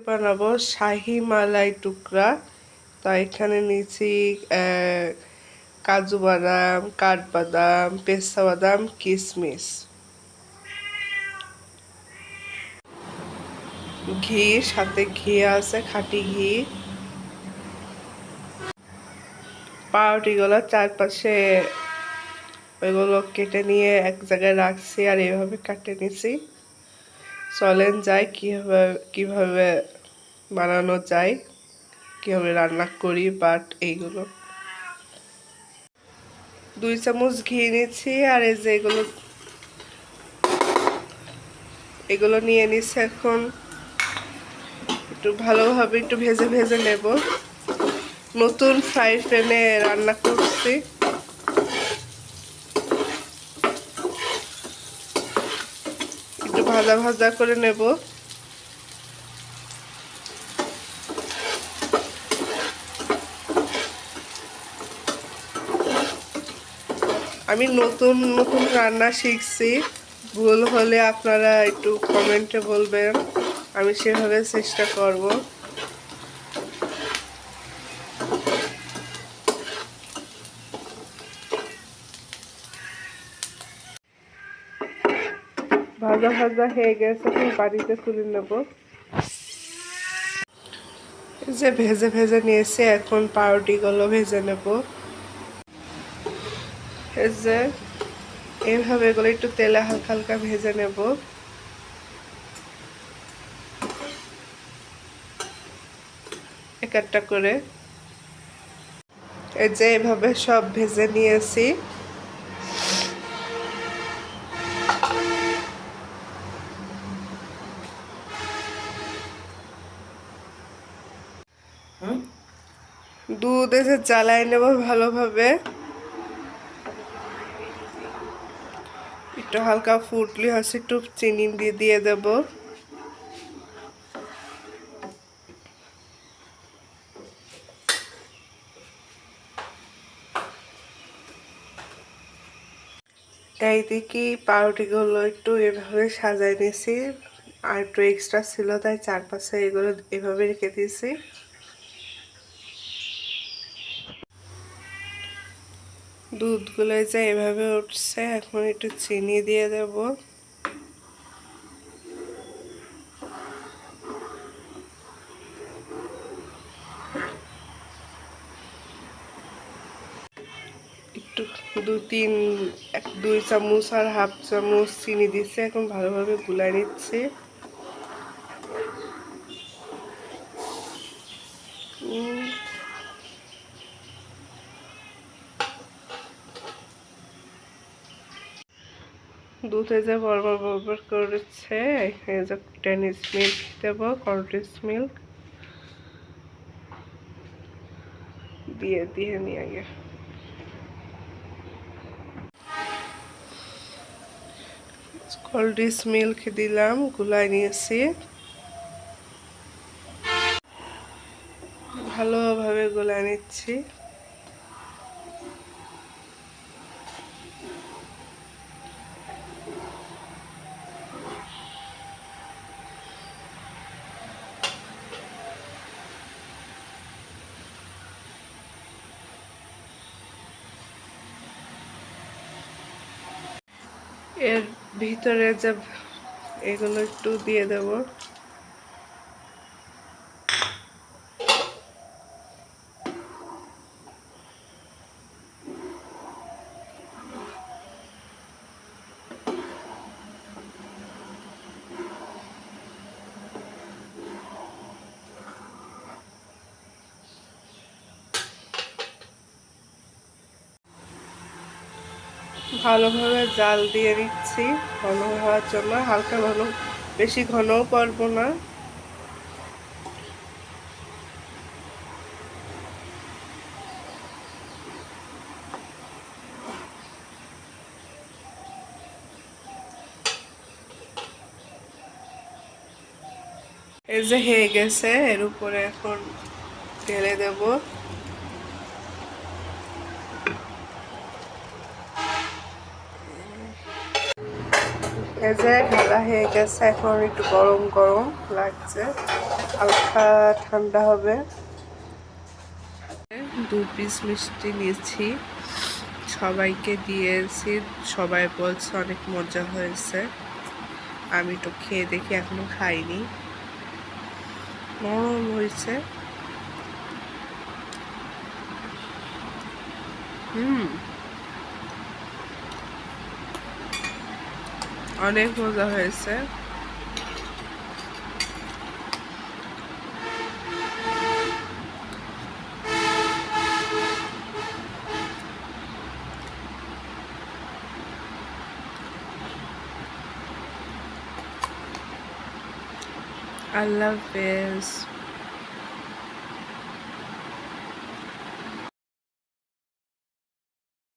বানাবো শাহি মালাই টুকরা। তো এখানে নিয়েছি কাজু বাদাম, কাঠবাদাম, পেস্তা বাদাম, কিশমিশ, ঘি, সাথে ঘি আছে খাঁটি ঘি। পাউরুটিগুলো চারপাশে ওইগুলো কেটে নিয়ে এক জায়গায় রাখছি আর এইভাবে কাটে নিছি। চলেন যাই কিভাবে বানানো যায়, কিভাবে রান্না করি। বাট এইগুলো 2 চামচ ঘি নিচ্ছি আর এই যে এগুলো নিয়ে নিচ্ছি। এখন একটু ভালোভাবে একটু ভেজে ভেজে নেব। নতুন ফ্রাই প্যানে রান্না করছি। একটু ভাজা ভাজা করে নেব। আমি নতুন নতুন রান্না শিখছি, ভুল হলে আপনারা একটু কমেন্টে বলবেন, আমি সেভাবে চেষ্টা করব। ভাজা ভাজা হয়ে গেছে, এখন বাড়িতে তুলে নেব। এই যে ভেজে ভেজে নিয়েছি, এখন পাউরুটিগুলো ভেজে নেব। এই যে এইভাবে এগুলো একটু তেলে হালকা হালকা ভেজে নেব। এক একটা করে এই যে এভাবে সব ভেজে নিয়েছি। দুধ এসে জ্বালাই নেব ভালোভাবে। একটু হালকা ফুটলি হচ্ছে একটু চিনি দিয়ে দেব। এইদিকে পাউরুটিগুলো একটু এভাবে সাজাই নিয়েছি, আর একটু এক্সট্রা ছিল তাই চারপাশে এগুলো এভাবে রেখে দিয়েছি। দুধগুলো যে এভাবে উঠছে, এখন একটু চিনি দিয়ে দেব। একটু 2 চামচ আর হাফ চামচ চিনি দিচ্ছে, এখন ভালোভাবে গুলাই নিচ্ছে। দুধে যে বরবর করেছে, এখানে যে ডেনিশ মিল্ক দেব, কন্ডেন্স মিল্ক দিয়ে নিয়ে আগে কন্ডেন্স মিল্ক দিলাম, গুলাই নিয়েছি। ভালোভাবে গুলাই নিচ্ছি। এর ভিতরে যে এগুলো একটু দিয়ে দেব। ভালোভাবে জাল দিয়ে নিচ্ছি ঘন হওয়ার জন্য। হালকা ঘন, বেশি ঘনও করব না। এই যে হয়ে গেছে, এর উপরে এখন ঢেলে দেব। এই যে ঢালা হয়ে গেছে, এখন একটু গরম গরম লাগছে, হালকা ঠান্ডা হবে। 2 পিস মিষ্টি নিয়েছি, সবাইকে দিয়েছি, সবাই বলছে অনেক মজা হয়েছে। আমি তো খেয়ে দেখি, এখনো খাইনি, নরম হয়েছে। অনেক মজা হয়েছে। আল্লাহ হাফেজ।